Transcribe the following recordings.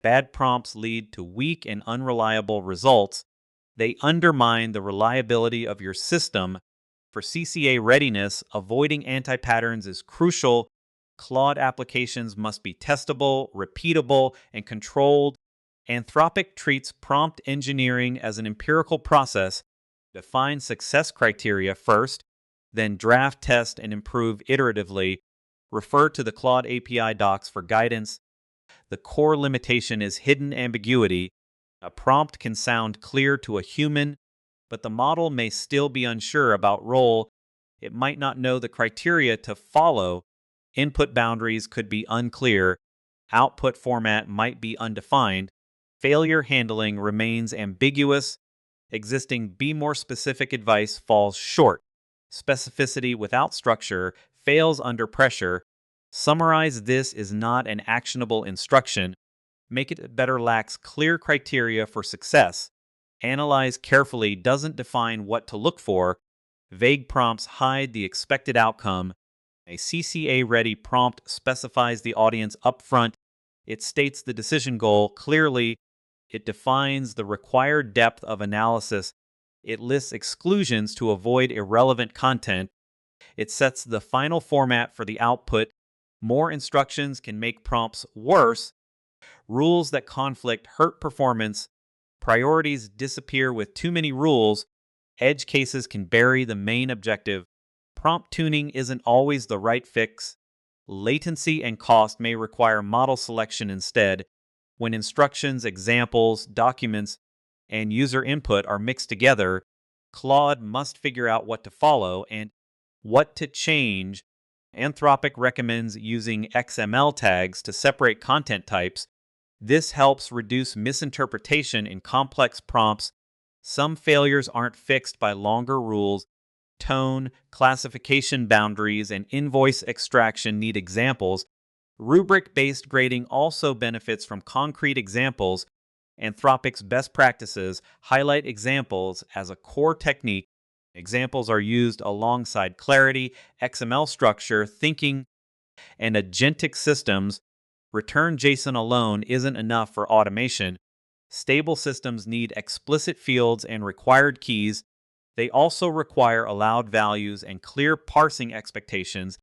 Bad prompts lead to weak and unreliable results. They undermine the reliability of your system. For CCA readiness, avoiding anti-patterns is crucial. Claude applications must be testable, repeatable, and controlled. Anthropic treats prompt engineering as an empirical process. Define success criteria first, then draft, test, and improve iteratively. Refer to the Claude API docs for guidance. The core limitation is hidden ambiguity. A prompt can sound clear to a human, but the model may still be unsure about role. It might not know the criteria to follow. Input boundaries could be unclear. Output format might be undefined. Failure handling remains ambiguous. Existing be more specific advice falls short. Specificity without structure fails under pressure. Summarize this is not an actionable instruction. Make it better lacks clear criteria for success. Analyze carefully doesn't define what to look for. Vague prompts hide the expected outcome. A CCA-ready prompt specifies the audience upfront. It states the decision goal clearly. It defines the required depth of analysis. It lists exclusions to avoid irrelevant content. It sets the final format for the output. More instructions can make prompts worse. Rules that conflict hurt performance. Priorities disappear with too many rules. Edge cases can bury the main objective. Prompt tuning isn't always the right fix. Latency and cost may require model selection instead. When instructions, examples, documents, and user input are mixed together, Claude must figure out what to follow and what to change. Anthropic recommends using XML tags to separate content types. This helps reduce misinterpretation in complex prompts. Some failures aren't fixed by longer rules. Tone, classification boundaries, and invoice extraction need examples. Rubric-based grading also benefits from concrete examples. Anthropic's best practices highlight examples as a core technique. Examples are used alongside clarity, XML structure, thinking, and agentic systems. Return JSON alone isn't enough for automation. Stable systems need explicit fields and required keys. They also require allowed values and clear parsing expectations.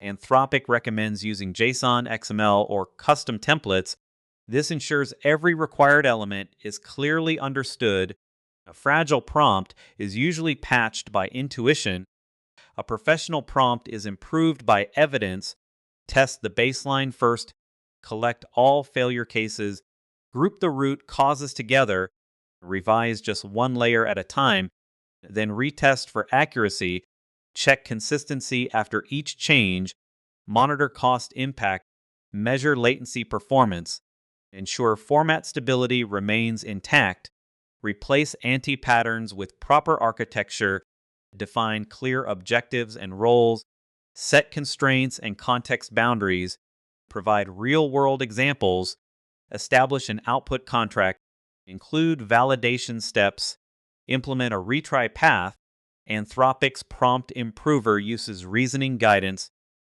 Anthropic recommends using JSON, XML, or custom templates. This ensures every required element is clearly understood. A fragile prompt is usually patched by intuition. A professional prompt is improved by evidence. Test the baseline first. Collect all failure cases. Group the root causes together. Revise just one layer at a time. Then retest for accuracy. Check consistency after each change. Monitor cost impact. Measure latency performance. Ensure format stability remains intact. Replace anti-patterns with proper architecture. Define clear objectives and roles. Set constraints and context boundaries. Provide real-world examples. Establish an output contract. Include validation steps. Implement a retry path. Anthropic's prompt improver uses reasoning guidance.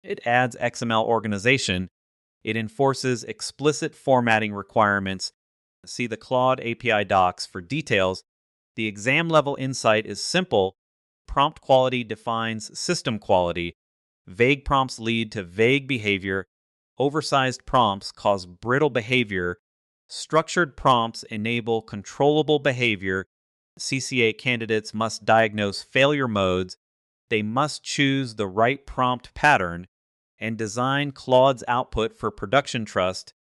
It adds XML organization. It enforces explicit formatting requirements. See the Claude API docs for details. The exam-level insight is simple. Prompt quality defines system quality. Vague prompts lead to vague behavior. Oversized prompts cause brittle behavior. Structured prompts enable controllable behavior. CCA candidates must diagnose failure modes. They must choose the right prompt pattern and design Claude's output for production trust.